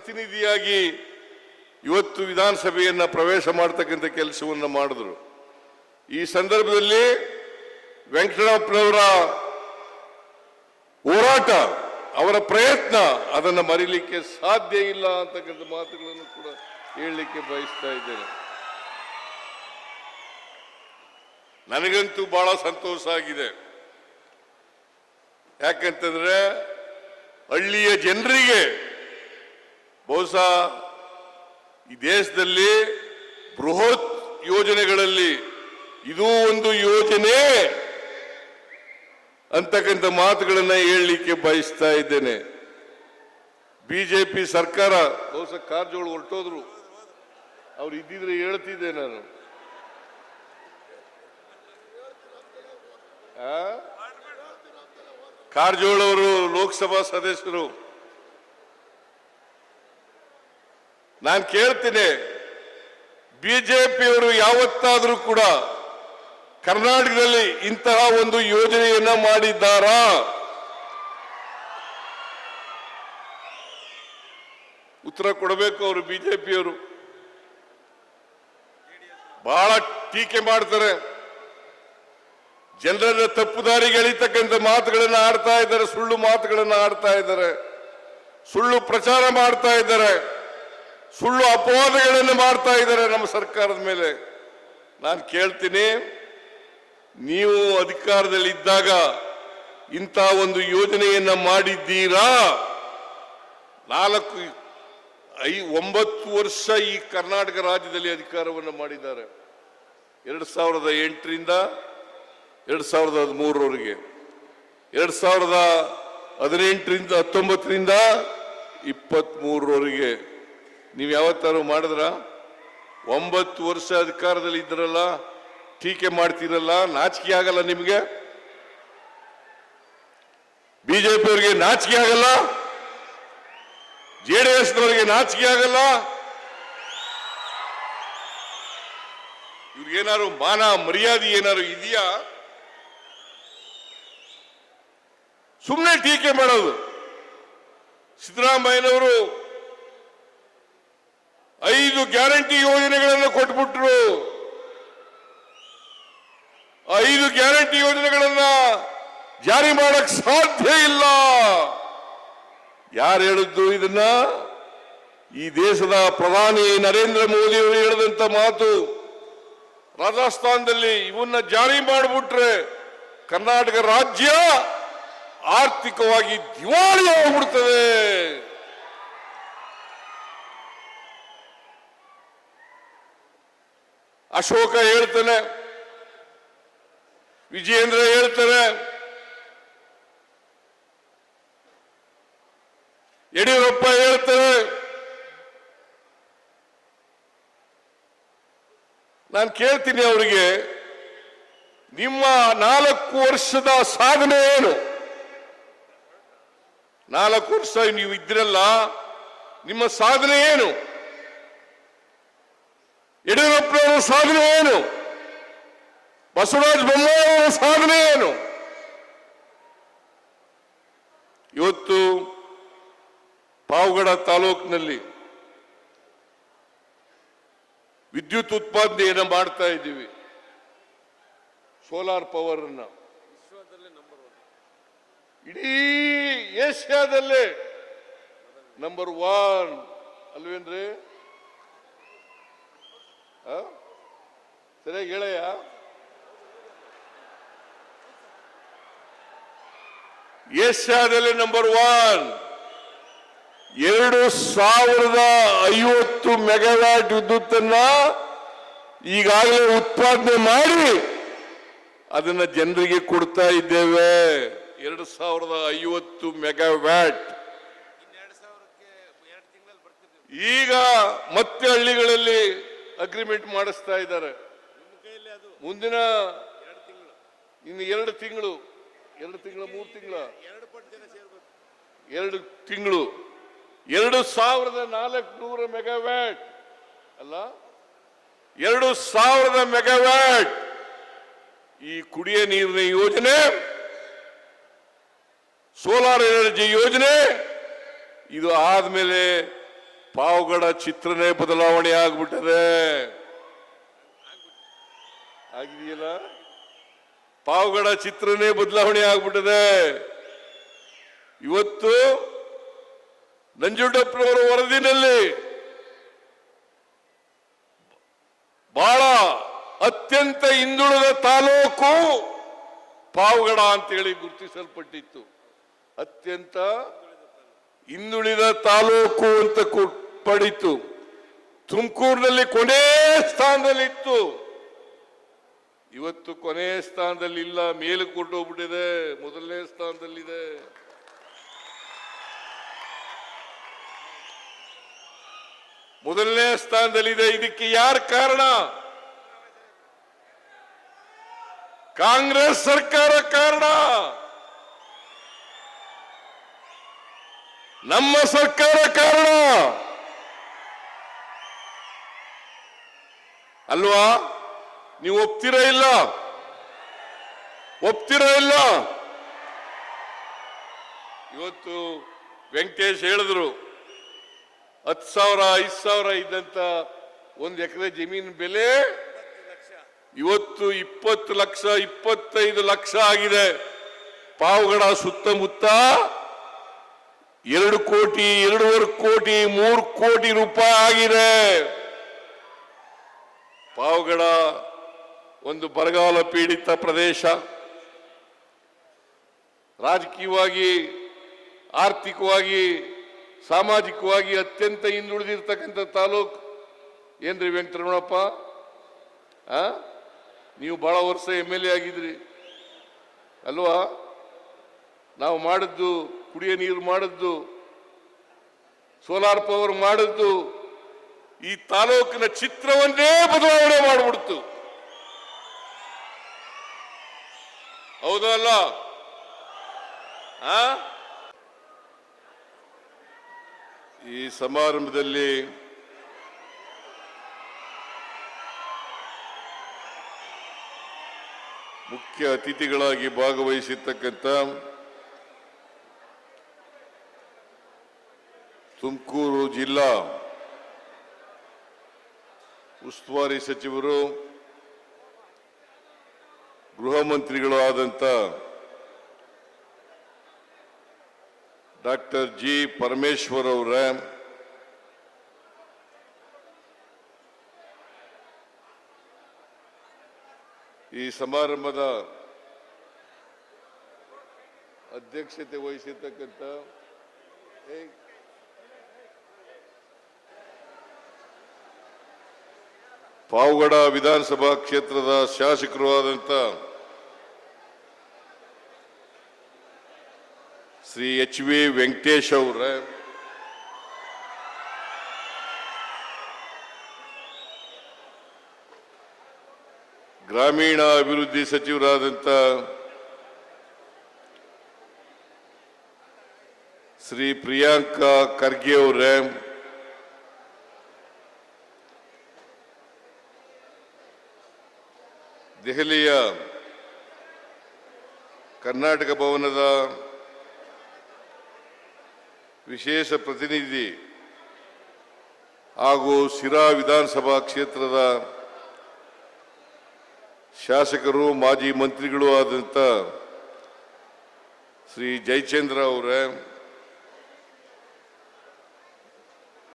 ಪ್ರತಿನಿಧಿಯಾಗಿ ಇವತ್ತು ವಿಧಾನಸಭೆಯನ್ನ ಪ್ರವೇಶ ಮಾಡತಕ್ಕಂಥ ಕೆಲಸವನ್ನು ಮಾಡಿದ್ರು. ಈ ಸಂದರ್ಭದಲ್ಲಿ ವೆಂಕಟರಮಣಪ್ಪನವರ ಹೋರಾಟ, ಅವರ ಪ್ರಯತ್ನ ಅದನ್ನು ಮರೀಲಿಕ್ಕೆ ಸಾಧ್ಯ ಇಲ್ಲ ಅಂತಕ್ಕಂಥ ಮಾತುಗಳನ್ನು ಕೂಡ ಹೇಳಲಿಕ್ಕೆ ಬಯಸ್ತಾ ಇದ್ದೇನೆ. ನನಗಂತೂ ಬಹಳ ಸಂತೋಷ ಆಗಿದೆ. ಯಾಕಂತಂದ್ರೆ ಹಳ್ಳಿಯ ಜನರಿಗೆ ಬಹುಶಃ ಈ ದೇಶದಲ್ಲಿ ಬೃಹತ್ ಯೋಜನೆಗಳಲ್ಲಿ ಇದೂ ಒಂದು ಯೋಜನೆ ಅಂತಕ್ಕಂಥ ಮಾತುಗಳನ್ನ ಹೇಳಲಿಕ್ಕೆ ಬಯಸ್ತಾ ಇದ್ದೇನೆ. ಬಿಜೆಪಿ ಸರ್ಕಾರ ಬಹುಶಃ ಕಾರಜೋಳ ಹೊರಟೋದ್ರು, ಅವ್ರು ಇದ್ದಿದ್ರೆ ಹೇಳ್ತಿದ್ದೆ ನಾನು. ಕಾರಜೋಳ ಅವರು ಲೋಕಸಭಾ ಸದಸ್ಯರು. ನಾನು ಕೇಳ್ತೀನಿ, ಬಿಜೆಪಿಯವರು ಯಾವತ್ತಾದರೂ ಕೂಡ ಕರ್ನಾಟಕದಲ್ಲಿ ಇಂತಹ ಒಂದು ಯೋಜನೆಯನ್ನ ಮಾಡಿದ್ದಾರಾ? ಉತ್ತರ ಕೊಡಬೇಕು. ಅವರು ಬಿಜೆಪಿಯವರು ಬಹಳ ಟೀಕೆ ಮಾಡ್ತಾರೆ, ಜನರನ್ನ ತಪ್ಪುದಾರಿಗೆ ಎಳಿತಕ್ಕಂಥ ಮಾತುಗಳನ್ನು ಆಡ್ತಾ ಇದ್ದಾರೆ, ಸುಳ್ಳು ಮಾತುಗಳನ್ನು ಆಡ್ತಾ ಇದ್ದಾರೆ, ಸುಳ್ಳು ಪ್ರಚಾರ ಮಾಡ್ತಾ ಇದ್ದಾರೆ, ಸುಳ್ಳು ಅಪವಾದಗಳನ್ನು ಮಾಡ್ತಾ ಇದ್ದಾರೆ ನಮ್ಮ ಸರ್ಕಾರದ ಮೇಲೆ. ನಾನು ಕೇಳ್ತೀನಿ, ನೀವು ಅಧಿಕಾರದಲ್ಲಿದ್ದಾಗ ಇಂಥ ಒಂದು ಯೋಜನೆಯನ್ನ ಮಾಡಿದ್ದೀರಾ? 9 ವರ್ಷ ಈ ಕರ್ನಾಟಕ ರಾಜ್ಯದಲ್ಲಿ ಅಧಿಕಾರವನ್ನು ಮಾಡಿದ್ದಾರೆ. 2008ರಿಂದ 2013ರವರೆಗೆ, 2018ರಿಂದ 19ರಿಂದ 23ರವರೆಗೆ ನೀವು ಯಾವತ್ತಾರು ಮಾಡಿದ್ರ? 9 ವರ್ಷ ಅಧಿಕಾರದಲ್ಲಿ ಇದ್ರಲ್ಲ, ಟೀಕೆ ಮಾಡ್ತೀರಲ್ಲ, ನಾಚಿಕೆ ಆಗಲ್ಲ ನಿಮಗೆ? ಬಿಜೆಪಿಯವರಿಗೆ ನಾಚಿಕೆ ಆಗಲ್ಲ? ಜೆಡಿಎಸ್ನವರಿಗೆ ನಾಚಿಕೆ ಆಗಲ್ಲ? ಇವ್ರಿಗೇನಾದ್ರು ಮಾನ ಮರ್ಯಾದೆ ಏನಾದ್ರು ಇದೆಯಾ? ಸುಮ್ಮನೆ ಟೀಕೆ ಮಾಡೋದು. ಸಿದ್ದರಾಮಯ್ಯನವರು 5 ಗ್ಯಾರಂಟಿ ಯೋಜನೆಗಳನ್ನು ಕೊಟ್ಬಿಟ್ರು. 5 ಗ್ಯಾರಂಟಿ ಯೋಜನೆಗಳನ್ನ ಜಾರಿ ಮಾಡಕ್ ಸಾಧ್ಯ ಇಲ್ಲ. ಯಾರು ಹೇಳಿದ್ದು ಇದನ್ನ? ಈ ದೇಶದ ಪ್ರಧಾನಿ ನರೇಂದ್ರ ಮೋದಿ ಅವರು ಹೇಳಿದಂತ ಮಾತು. ರಾಜಸ್ಥಾನದಲ್ಲಿ ಇವನ್ನ ಜಾರಿ ಮಾಡಿಬಿಟ್ರೆ ಕರ್ನಾಟಕ ರಾಜ್ಯ ಆರ್ಥಿಕವಾಗಿ ದಿವಾಳಿ ಹೋಗ್ಬಿಡ್ತದೆ. ಅಶೋಕ ಹೇಳ್ತಾನೆ, ವಿಜಯೇಂದ್ರ ಹೇಳ್ತಾರೆ, ಯಡಿಯೂರಪ್ಪ ಹೇಳ್ತಾರೆ. ನಾನು ಕೇಳ್ತೀನಿ ಅವರಿಗೆ, ನಿಮ್ಮ 4 ವರ್ಷದ ಸಾಧನೆ ಏನು? 4 ವರ್ಷ ನೀವು ಇದ್ರಲ್ಲ, ನಿಮ್ಮ ಸಾಧನೆ ಏನು? ಯಡಿಯೂರಪ್ಪನವರ ಸಾಧನೆ ಏನು? ಬಸವರಾಜ ಬೊಮ್ಮಾಯಿಯವರ ಸಾಧನೆ ಏನು? ಇವತ್ತು ಪಾವಗಡ ತಾಲೂಕಿನಲ್ಲಿ ವಿದ್ಯುತ್ ಉತ್ಪಾದನೆಯನ್ನು ಮಾಡ್ತಾ ಇದ್ದೀವಿ. ಸೋಲಾರ್ ಪವರ್ ಅನ್ನ ಇಡೀ ಏಷ್ಯಾದಲ್ಲೇ ನಂಬರ್ 1 ಅಲ್ವೇನ್ರಿ? ಸರಿಯಾಗಿ ಹೇಳಯ್ಯ. ಏಷ್ಯಾದಲ್ಲೇ ನಂಬರ್ 1. 2050 ಮೆಗಾವ್ಯಾಟ್ ವಿದ್ಯುತ್ತನ್ನ ಈಗಾಗಲೇ ಉತ್ಪಾದನೆ ಮಾಡಿ ಅದನ್ನ ಜನರಿಗೆ ಕೊಡ್ತಾ ಇದ್ದೇವೆ. 2050 ಮೆಗಾವ್ಯಾಟ್. ಈಗ ಮತ್ತೆ ಹಳ್ಳಿಗಳಲ್ಲಿ ಅಗ್ರಿಮೆಂಟ್ ಮಾಡಿಸ್ತಾ ಇದ್ದಾರೆ. ಮುಂದಿನ ಇನ್ನು 2 ತಿಂಗಳು 3 ತಿಂಗಳು 2 ತಿಂಗಳು 2400 ಮೆಗಾವ್ಯಾಟ್ ಅಲ್ಲ, 2000 ಮೆಗಾವ್ಯಾಟ್ ಈ ಕುಡಿಯ ನೀರಿನ ಯೋಜನೆ, ಸೋಲಾರ್ ಎನರ್ಜಿ ಯೋಜನೆ. ಇದು ಆದ್ಮೇಲೆ ಪಾವಗಡ ಚಿತ್ರನೇ ಬದಲಾವಣೆ ಆಗ್ಬಿಟ್ಟದೆ. ಆಗಿದೆಯಲ್ಲ, ಪಾವಗಡ ಚಿತ್ರನೇ ಬದಲಾವಣೆ ಆಗ್ಬಿಟ್ಟದೆ. ಇವತ್ತು ನಂಜುಂಡಪ್ಪನವರ ವರದಿನಲ್ಲಿ ಬಹಳ ಅತ್ಯಂತ ಹಿಂದುಳಿದ ತಾಲೂಕು ಪಾವಗಡ ಅಂತೇಳಿ ಗುರುತಿಸಲ್ಪಟ್ಟಿತ್ತು. ಅತ್ಯಂತ ಹಿಂದುಳಿದ ತಾಲೂಕು ಅಂತ ಪಡಿತು. ತುಮಕೂರಿನಲ್ಲಿ ಕೊನೆ ಸ್ಥಾನದಲ್ಲಿತ್ತು. ಇವತ್ತು ಕೊನೆಯ ಸ್ಥಾನದಲ್ಲಿ ಇಲ್ಲ, ಮೇಲೆ ಕೊಟ್ಟೋಗ್ಬಿಟ್ಟಿದೆ, ಮೊದಲನೇ ಸ್ಥಾನದಲ್ಲಿದೆ. ಮೊದಲನೇ ಸ್ಥಾನದಲ್ಲಿದೆ. ಇದಕ್ಕೆ ಯಾರು ಕಾರಣ? ಕಾಂಗ್ರೆಸ್ ಸರ್ಕಾರ ಕಾರಣ. ನಮ್ಮ ಸರ್ಕಾರ ಕಾರಣ ಅಲ್ವಾ? ನೀವು ಒಪ್ತೀರಾ ಇಲ್ಲ? ಒಪ್ತೀರಾ ಇಲ್ಲ? ಇವತ್ತು ವೆಂಕಟೇಶ್ ಹೇಳಿದ್ರು, 10,000 5,000 ಇದ್ದಂತ 1 ಎಕರೆ ಜಮೀನು ಬೆಲೆ ಇವತ್ತು 20 ಲಕ್ಷ 25 ಲಕ್ಷ ಆಗಿದೆ. ಪಾವಗಡ ಸುತ್ತಮುತ್ತ 2 ಕೋಟಿ 2.5 ಕೋಟಿ 3 ಕೋಟಿ ರೂಪಾಯಿ ಆಗಿದೆ. ಪಾವಗಡ ಒಂದು ಬರಗಾಲ ಪೀಡಿತ ಪ್ರದೇಶ. ರಾಜಕೀಯವಾಗಿ, ಆರ್ಥಿಕವಾಗಿ, ಸಾಮಾಜಿಕವಾಗಿ ಅತ್ಯಂತ ಹಿಂದುಳಿದಿರ್ತಕ್ಕಂಥ ತಾಲೂಕು. ಏನ್ರಿ ವೆಂಕಟರಮಣಪ್ಪ, ನೀವು ಬಹಳ ವರ್ಷ MLA ಆಗಿದ್ರಿ ಅಲ್ವಾ? ನಾವು ಮಾಡಿದ್ದು ಕುಡಿಯ ನೀರು ಮಾಡಿದ್ದು, ಸೋಲಾರ್ ಪವರ್ ಮಾಡಿದ್ದು ಈ ತಾಲೂಕಿನ ಚಿತ್ರವನ್ನೇ ಬದಲಾವಣೆ ಮಾಡಿಬಿಡ್ತು. ಹೌದಲ್ಲ? ಈ ಸಮಾರಂಭದಲ್ಲಿ ಮುಖ್ಯ ಅತಿಥಿಗಳಾಗಿ ಭಾಗವಹಿಸಿರ್ತಕ್ಕಂಥ ತುಮಕೂರು ಜಿಲ್ಲಾ ಉಸ್ತುವಾರಿ ಸಚಿವರು, ಗೃಹ ಮಂತ್ರಿಗಳು ಆದಂಥ ಡಾಕ್ಟರ್ ಜಿ ಪರಮೇಶ್ವರ್ ಅವರ, ಈ ಸಮಾರಂಭದ ಅಧ್ಯಕ್ಷತೆ ವಹಿಸಿರ್ತಕ್ಕಂಥ ಪಾವಗಡ ವಿಧಾನಸಭಾ ಕ್ಷೇತ್ರದ ಶಾಸಕರು ಆದಂಥ ಶ್ರೀ HV ವೆಂಕಟೇಶ್ ಅವರ, ಗ್ರಾಮೀಣ ಅಭಿವೃದ್ಧಿ ಸಚಿವರಾದಂಥ ಶ್ರೀ ಪ್ರಿಯಾಂಕಾ ಖರ್ಗೆ ಅವರ, ದೆಹಲಿಯ ಕರ್ನಾಟಕ ಭವನದ ವಿಶೇಷ ಪ್ರತಿನಿಧಿ ಹಾಗೂ ಸಿರಾ ವಿಧಾನಸಭಾ ಕ್ಷೇತ್ರದ ಶಾಸಕರು, ಮಾಜಿ ಮಂತ್ರಿಗಳು ಆದಂಥ ಶ್ರೀ ಜಯಚಂದ್ರ ಅವರ,